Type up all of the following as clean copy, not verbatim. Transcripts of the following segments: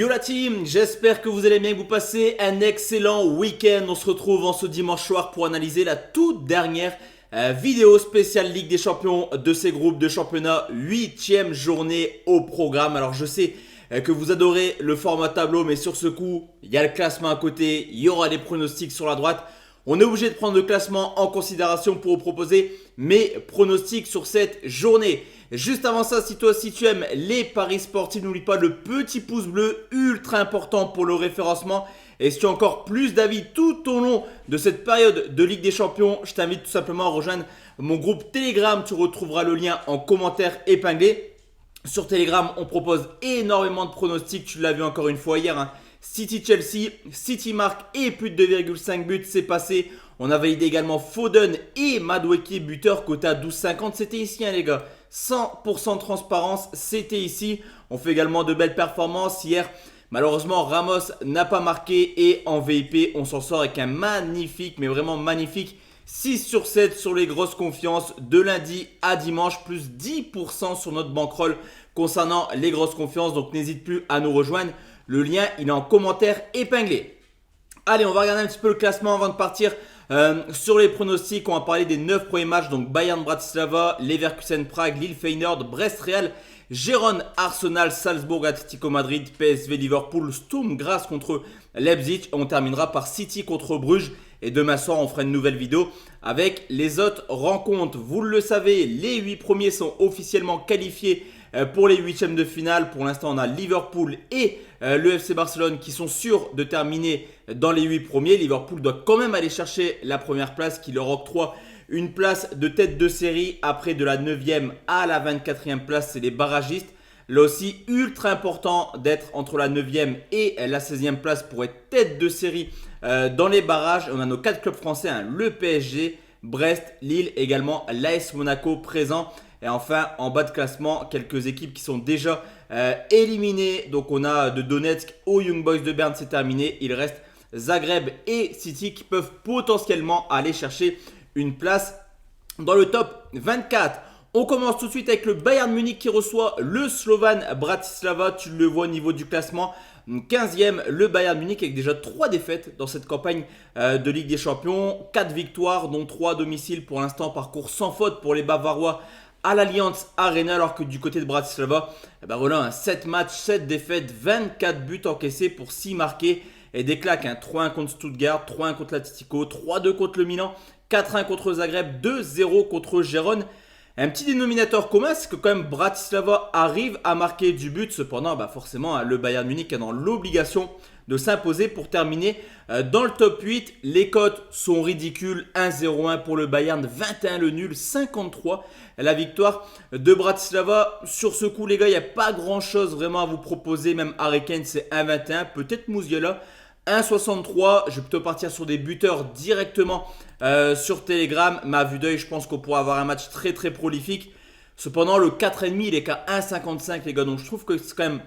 Yo la team, j'espère que vous allez bien, que vous passez un excellent week-end. On se retrouve en ce dimanche soir pour analyser la toute dernière vidéo spéciale Ligue des Champions de ces groupes de championnat. 8e journée au programme. Alors je sais que vous adorez le format tableau, mais sur ce coup, il y a le classement à côté, il y aura des pronostics sur la droite. On est obligé de prendre le classement en considération pour vous proposer mes pronostics sur cette journée. Juste avant ça, si toi aussi tu aimes les paris sportifs, n'oublie pas le petit pouce bleu, ultra important pour le référencement. Et si tu as encore plus d'avis tout au long de cette période de Ligue des Champions, je t'invite tout simplement à rejoindre mon groupe Telegram. Tu retrouveras le lien en commentaire épinglé. Sur Telegram, on propose énormément de pronostics. Tu l'as vu encore une fois hier, hein. City-Chelsea, City marque et plus de 2,5 buts, c'est passé. On a validé également Foden et Madueke buteur côté à 12,50. C'était ici, hein, les gars. 100% de transparence, c'était ici. On fait également de belles performances. Hier, malheureusement, Ramos n'a pas marqué et en VIP, on s'en sort avec un magnifique, mais vraiment magnifique 6 sur 7 sur les grosses confiances de lundi à dimanche, plus 10% sur notre bankroll concernant les grosses confiances. Donc n'hésite plus à nous rejoindre. Le lien, il est en commentaire épinglé. Allez, on va regarder un petit peu le classement avant de partir sur les pronostics. On va parler des 9 premiers matchs. Donc Bayern Bratislava, Leverkusen Prague, Lille Feyenoord, Brest Real, Gérone Arsenal, Salzbourg Atlético Madrid, PSV Liverpool, Sturm Graz contre Leipzig. On terminera par City contre Bruges. Et demain soir, on fera une nouvelle vidéo avec les autres rencontres. Vous le savez, les 8 premiers sont officiellement qualifiés pour les huitièmes de finale. Pour l'instant, on a Liverpool et le FC Barcelone qui sont sûrs de terminer dans les 8 premiers. Liverpool doit quand même aller chercher la première place qui leur octroie une place de tête de série. Après, de la 9e à la 24e place, c'est les barragistes. Là aussi, ultra important d'être entre la 9e et la 16e place pour être tête de série dans les barrages. On a nos 4 clubs français, hein, le PSG, Brest, Lille, également l'AS Monaco présent. Et enfin, en bas de classement, quelques équipes qui sont déjà éliminées. Donc on a de Donetsk aux Young Boys de Berne, c'est terminé. Il reste Zagreb et City qui peuvent potentiellement aller chercher une place dans le top 24. On commence tout de suite avec le Bayern Munich qui reçoit le Slovan Bratislava. Tu le vois au niveau du classement. 15e, le Bayern Munich avec déjà 3 défaites dans cette campagne de Ligue des Champions. 4 victoires, dont 3 à domicile pour l'instant. Parcours sans faute pour les Bavarois à l'Allianz Arena. Alors que du côté de Bratislava, voilà, 7 matchs, 7 défaites, 24 buts encaissés pour 6 marqués. Et des claques, 3-1 contre Stuttgart, 3-1 contre l'Atlético, 3-2 contre le Milan, 4-1 contre Zagreb, 2-0 contre Gérone. Un petit dénominateur commun, c'est que quand même Bratislava arrive à marquer du but. Cependant, forcément, le Bayern Munich est dans l'obligation de s'imposer pour terminer dans le top 8. Les cotes sont ridicules. 1-0-1 pour le Bayern, 21 le nul, 53 la victoire de Bratislava. Sur ce coup, les gars, il n'y a pas grand-chose vraiment à vous proposer. Même Harry Kane, c'est 1-21. Peut-être Musiala. 1,63, je vais plutôt partir sur des buteurs directement sur Telegram. Mais à vue d'œil, je pense qu'on pourra avoir un match très très prolifique. Cependant, le 4,5, il est qu'à 1,55 les gars. Donc je trouve que c'est quand même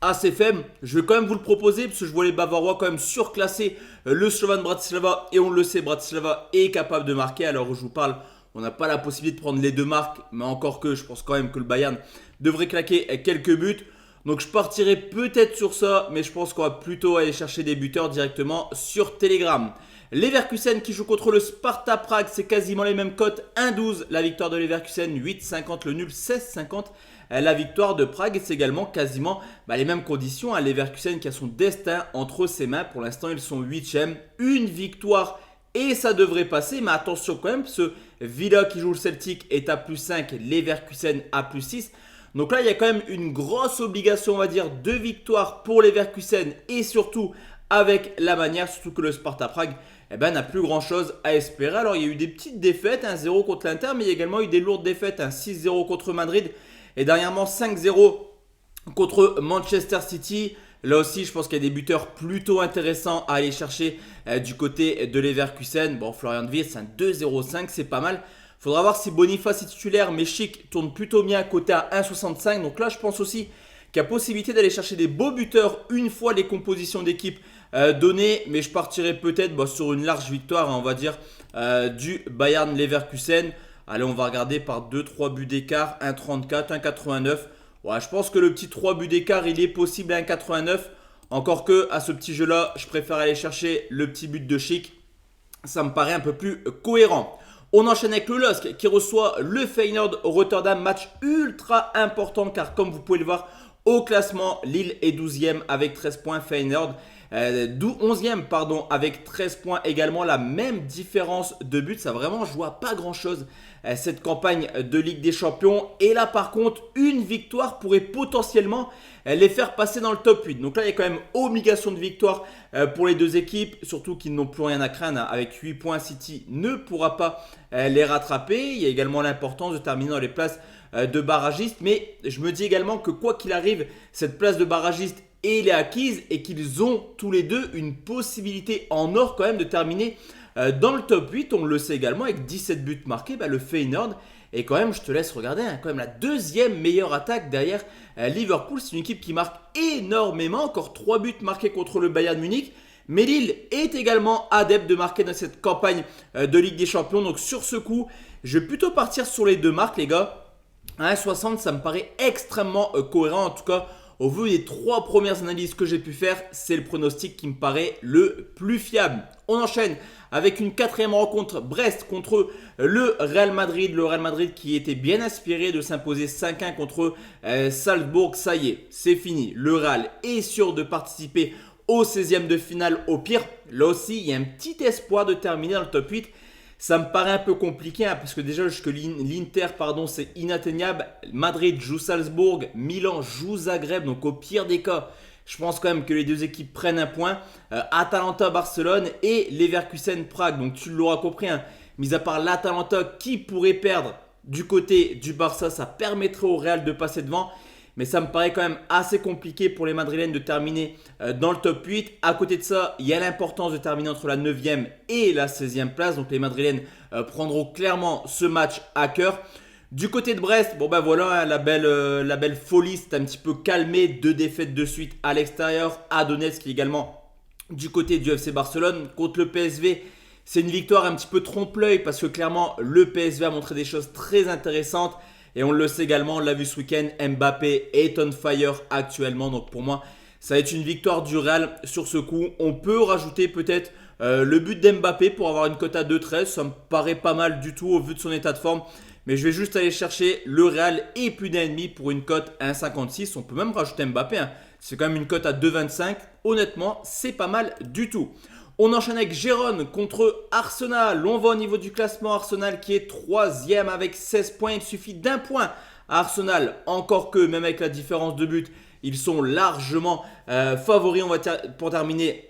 assez faible. Je vais quand même vous le proposer parce que je vois les Bavarois quand même surclasser le Slovan Bratislava. Et on le sait, Bratislava est capable de marquer. Alors où je vous parle, on n'a pas la possibilité de prendre les deux marques. Mais encore que, je pense quand même que le Bayern devrait claquer quelques buts. Donc je partirai peut-être sur ça, mais je pense qu'on va plutôt aller chercher des buteurs directement sur Telegram. Leverkusen qui joue contre le Sparta Prague, c'est quasiment les mêmes cotes. 1,12 la victoire de Leverkusen, 8,50 le nul, 16,50 la victoire de Prague. Et c'est également quasiment les mêmes conditions. Leverkusen qui a son destin entre ses mains. Pour l'instant, ils sont 8e. Une victoire et ça devrait passer. Mais attention quand même, ce Villa qui joue le Celtic est à plus 5, Leverkusen à plus 6. Donc là, il y a quand même une grosse obligation, on va dire, de victoire pour les Leverkusen et surtout avec la manière, surtout que le Sparta Prague n'a plus grand chose à espérer. Alors, il y a eu des petites défaites, 1-0 contre l'Inter, mais il y a également eu des lourdes défaites, 6-0 contre Madrid et dernièrement 5-0 contre Manchester City. Là aussi, je pense qu'il y a des buteurs plutôt intéressants à aller chercher du côté de Leverkusen. Bon, Florian Wirtz, c'est un 2-0-5, c'est pas mal. Faudra voir si Boniface est titulaire, mais Schick tourne plutôt bien à côté à 1,65. Donc là, je pense aussi qu'il y a possibilité d'aller chercher des beaux buteurs une fois les compositions d'équipe données. Mais je partirai peut-être sur une large victoire, on va dire, du Bayern Leverkusen. Allez, on va regarder par 2-3 buts d'écart, 1,34, 1,89. Ouais, je pense que le petit 3 buts d'écart, il est possible à 1,89. Encore que à ce petit jeu-là, je préfère aller chercher le petit but de Chic. Ça me paraît un peu plus cohérent. On enchaîne avec le LOSC qui reçoit le Feyenoord Rotterdam. Match ultra important car comme vous pouvez le voir au classement, Lille est 12e avec 13 points. Feyenoord 11e pardon, avec 13 points également. La même différence de but. Ça vraiment joue à pas grand chose cette campagne de Ligue des Champions. Et là par contre, une victoire pourrait potentiellement les faire passer dans le top 8. Donc là, il y a quand même obligation de victoire pour les deux équipes, surtout qu'ils n'ont plus rien à craindre. Avec 8 points, City ne pourra pas les rattraper. Il y a également l'importance de terminer dans les places de barragistes. Mais je me dis également que quoi qu'il arrive, cette place de barragiste est acquise et qu'ils ont tous les deux une possibilité en or quand même de terminer dans le top 8. On le sait également avec 17 buts marqués, le Feyenoord. Et quand même, je te laisse regarder, quand même la deuxième meilleure attaque derrière Liverpool. C'est une équipe qui marque énormément, encore 3 buts marqués contre le Bayern Munich. Mais Lille est également adepte de marquer dans cette campagne de Ligue des Champions. Donc sur ce coup, je vais plutôt partir sur les deux marques les gars. 1,60 ça me paraît extrêmement cohérent. En tout cas, au vu des 3 premières analyses que j'ai pu faire, c'est le pronostic qui me paraît le plus fiable. On enchaîne avec une 4e rencontre, Brest contre le Real Madrid. Le Real Madrid qui était bien inspiré de s'imposer 5-1 contre Salzbourg. Ça y est, c'est fini. Le Real est sûr de participer au 16e de finale au pire. Là aussi, il y a un petit espoir de terminer dans le top 8. Ça me paraît un peu compliqué parce que déjà jusque l'Inter c'est inatteignable. Madrid joue Salzbourg, Milan joue Zagreb. Donc au pire des cas, je pense quand même que les deux équipes prennent un point. Atalanta Barcelone et Leverkusen Prague. Donc tu l'auras compris, mis à part l'Atalanta qui pourrait perdre du côté du Barça, ça permettrait au Real de passer devant. Mais ça me paraît quand même assez compliqué pour les Madrilènes de terminer dans le top 8. À côté de ça, il y a l'importance de terminer entre la 9e et la 16e place. Donc les Madrilènes prendront clairement ce match à cœur. Du côté de Brest, voilà, la belle folie s'est un petit peu calmée. 2 défaites de suite à l'extérieur. À Donetsk également du côté du FC Barcelone. Contre le PSV, c'est une victoire un petit peu trompe-l'œil parce que clairement le PSV a montré des choses très intéressantes. Et on le sait également, on l'a vu ce week-end, Mbappé est on fire actuellement. Donc pour moi, ça va être une victoire du Real sur ce coup. On peut rajouter peut-être le but d'Mbappé pour avoir une cote à 2,13. Ça me paraît pas mal du tout au vu de son état de forme. Mais je vais juste aller chercher le Real et plus d'1,5 pour une cote à 1,56. On peut même rajouter Mbappé. C'est quand même une cote à 2,25. Honnêtement, c'est pas mal du tout. On enchaîne avec Gérone contre Arsenal. On va au niveau du classement. Arsenal qui est 3e avec 16 points. Il suffit d'un point à Arsenal. Encore que, même avec la différence de but, ils sont largement favoris pour terminer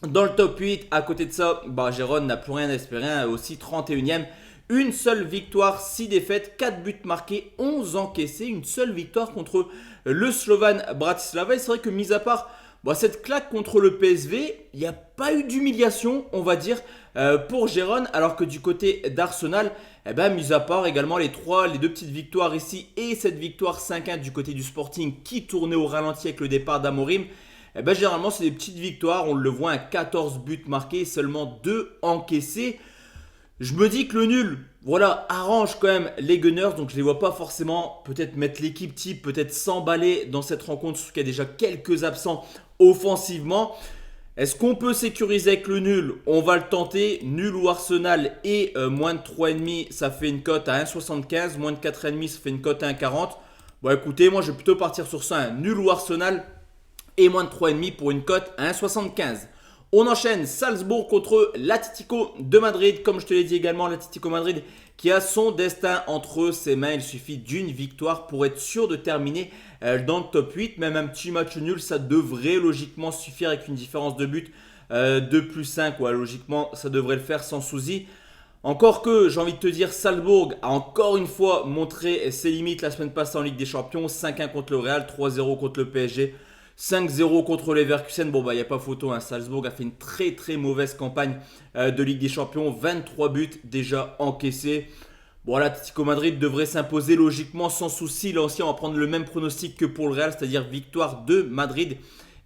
dans le top 8. À côté de ça, Gérone n'a plus rien à espérer. Aussi 31e. Une seule victoire, 6 défaites, 4 buts marqués, 11 encaissés. Une seule victoire contre le Slovan Bratislava. Et c'est vrai que mis à part cette claque contre le PSV, il n'y a pas eu d'humiliation, on va dire, pour Gérone. Alors que du côté d'Arsenal, mis à part également les 2 petites victoires ici et cette victoire 5-1 du côté du Sporting qui tournait au ralenti avec le départ d'Amorim, généralement c'est des petites victoires. On le voit, 14 buts marqués, seulement 2 encaissés. Je me dis que le nul, arrange quand même les Gunners. Donc je ne les vois pas forcément peut-être mettre l'équipe type, peut-être s'emballer dans cette rencontre, surtout qu'il y a déjà quelques absents offensivement. Est-ce qu'on peut sécuriser avec le nul? On va le tenter. Nul ou Arsenal et moins de 3,5, ça fait une cote à 1,75. Moins de 4,5, ça fait une cote à 1,40. Écoutez, moi je vais plutôt partir sur ça. Nul ou Arsenal et moins de 3,5 pour une cote à 1,75. On enchaîne Salzbourg contre l'Atlético de Madrid. Comme je te l'ai dit également, l'Atlético Madrid qui a son destin entre ses mains. Il suffit d'une victoire pour être sûr de terminer dans le top 8. Même un petit match nul, ça devrait logiquement suffire avec une différence de but de plus 5. Logiquement, ça devrait le faire sans souci. Encore que, j'ai envie de te dire, Salzbourg a encore une fois montré ses limites la semaine passée en Ligue des Champions. 5-1 contre le Real, 3-0 contre le PSG. 5-0 contre Leverkusen. Il n'y a pas photo. Salzbourg a fait une très très mauvaise campagne de Ligue des Champions. 23 buts déjà encaissés. L'Atlético Madrid devrait s'imposer logiquement sans souci. Là aussi, on va prendre le même pronostic que pour le Real, c'est-à-dire victoire de Madrid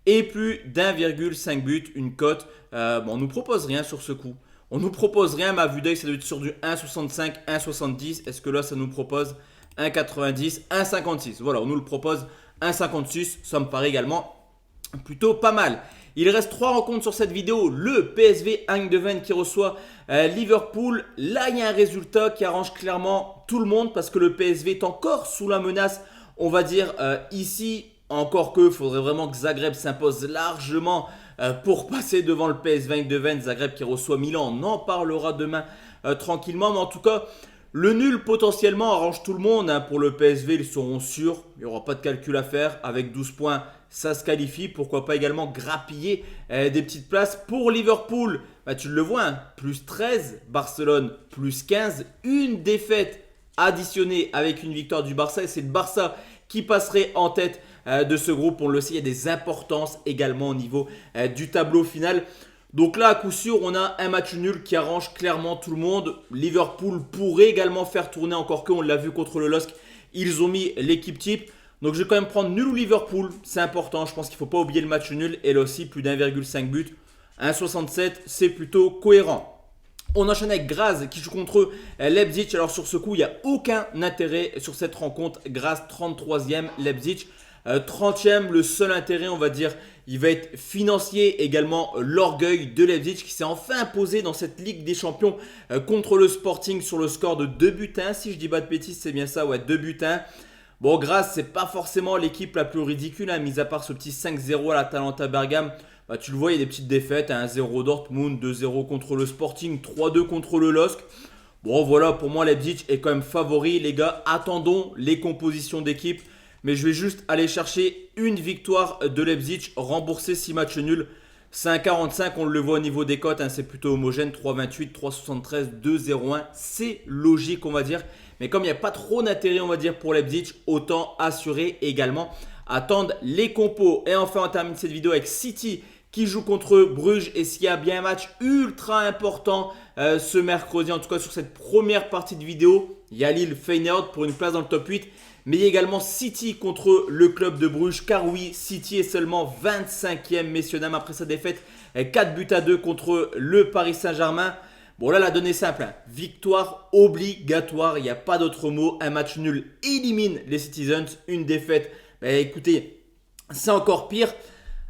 et plus d'1,5 but, une cote. On nous propose rien sur ce coup. On nous propose rien, mais à vue d'œil, ça doit être sur du 1,65, 1,70. Est-ce que là, ça nous propose 1,90, 1,56. Voilà, on nous le propose 1,56. Ça me paraît également plutôt pas mal. Il reste 3 rencontres sur cette vidéo. Le PSV Eindhoven qui reçoit Liverpool. Là, il y a un résultat qui arrange clairement tout le monde parce que le PSV est encore sous la menace, on va dire, ici. Encore que, il faudrait vraiment que Zagreb s'impose largement pour passer devant le PSV Eindhoven. Zagreb qui reçoit Milan. On en parlera demain tranquillement. Mais en tout cas, le nul potentiellement arrange tout le monde. Pour le PSV, ils seront sûrs. Il n'y aura pas de calcul à faire. Avec 12 points, ça se qualifie. Pourquoi pas également grappiller des petites places pour Liverpool. Tu le vois, plus 13. Barcelone, plus 15. Une défaite additionnée avec une victoire du Barça. Et c'est le Barça qui passerait en tête de ce groupe. On le sait, il y a des importances également au niveau du tableau final. Donc là, à coup sûr, on a un match nul qui arrange clairement tout le monde. Liverpool pourrait également faire tourner, encore que on l'a vu contre le LOSC. Ils ont mis l'équipe type. Donc je vais quand même prendre nul ou Liverpool. C'est important, je pense qu'il ne faut pas oublier le match nul. Et là aussi, plus d'1,5 but. 1,67, c'est plutôt cohérent. On enchaîne avec Graz qui joue contre Leipzig. Alors sur ce coup, il n'y a aucun intérêt sur cette rencontre. Graz 33e, Leipzig 30e. Le seul intérêt, on va dire, il va être financier. Également l'orgueil de Leipzig qui s'est enfin imposé dans cette Ligue des Champions contre le Sporting sur le score de 2 buts 1. Si je dis pas de bêtises, c'est bien ça, ouais, 2 buts 1. Bon, Graz, c'est pas forcément l'équipe la plus ridicule, mis à part ce petit 5-0 à l'Atalanta Bergame. Tu le vois, il y a des petites défaites, 1-0 Dortmund, 2-0 contre le Sporting, 3-2 contre le LOSC. Bon voilà, pour moi Leipzig est quand même favori. Les gars, attendons les compositions d'équipe. Mais je vais juste aller chercher une victoire de Leipzig, rembourser 6 matchs nuls. 5,45, on le voit au niveau des cotes, c'est plutôt homogène. 3,28, 3,73, 2,01, c'est logique on va dire. Mais comme il n'y a pas trop d'intérêt on va dire pour Leipzig, autant assurer également, attendre les compos. Et enfin on termine cette vidéo avec City qui joue contre Bruges. Et s'il y a bien un match ultra important ce mercredi, en tout cas sur cette première partie de vidéo, il y a Lille Feyenoord pour une place dans le top 8. Mais il y a également City contre le club de Bruges. Car oui, City est seulement 25e, messieurs dames, après sa défaite 4 buts à 2 contre le Paris Saint-Germain. Bon là, la donnée est simple. Victoire obligatoire, il n'y a pas d'autre mot. Un match nul élimine les Citizens. Une défaite, écoutez, c'est encore pire.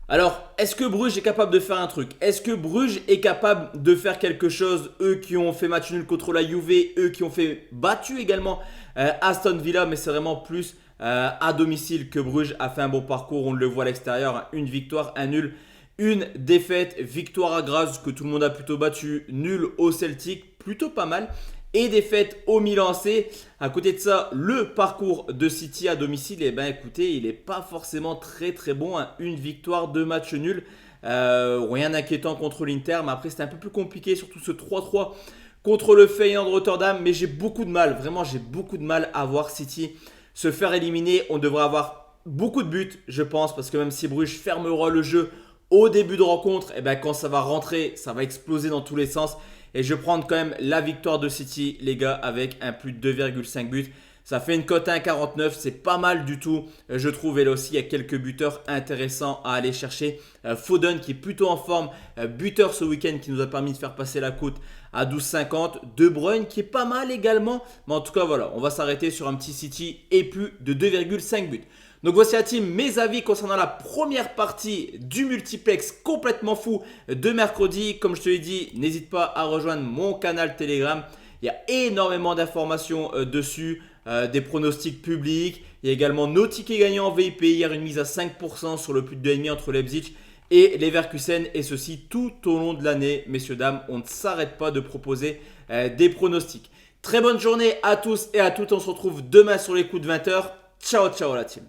Alors, est-ce que Bruges est capable de faire un truc? Est-ce que Bruges est capable de faire quelque chose? Eux qui ont fait match nul contre la Juve, eux qui ont fait battu également Aston Villa, mais c'est vraiment plus à domicile que Bruges a fait un bon parcours. On le voit à l'extérieur, une victoire, un nul, une défaite, victoire à Graz que tout le monde a plutôt battu, nul au Celtic, plutôt pas mal. Et défaite au Milan AC. À côté de ça, le parcours de City à domicile, écoutez, il n'est pas forcément très très bon. Une victoire, 2 matchs nuls. Rien d'inquiétant contre l'Inter, mais après c'était un peu plus compliqué, surtout ce 3-3 contre le Feyenoord Rotterdam. Mais j'ai beaucoup de mal, vraiment j'ai beaucoup de mal à voir City se faire éliminer. On devrait avoir beaucoup de buts, je pense, parce que même si Bruges fermera le jeu au début de rencontre, quand ça va rentrer, ça va exploser dans tous les sens. Et je vais prendre quand même la victoire de City, les gars, avec un plus de 2,5 buts. Ça fait une cote à 1,49, c'est pas mal du tout, je trouve. Et là aussi, il y a quelques buteurs intéressants à aller chercher. Foden qui est plutôt en forme, buteur ce week-end qui nous a permis de faire passer la cote à 12,50. De Bruyne qui est pas mal également. Mais en tout cas, voilà, on va s'arrêter sur un petit City et plus de 2,5 buts. Donc voici la team, mes avis concernant la première partie du multiplex complètement fou de mercredi. Comme je te l'ai dit, n'hésite pas à rejoindre mon canal Telegram. Il y a énormément d'informations dessus, des pronostics publics. Il y a également nos tickets gagnants en VIP. Hier, une mise à 5% sur le plus de 2,5 entre Leipzig et Leverkusen. Et ceci tout au long de l'année, messieurs, dames. On ne s'arrête pas de proposer des pronostics. Très bonne journée à tous et à toutes. On se retrouve demain sur les coups de 20h. Ciao, ciao la team.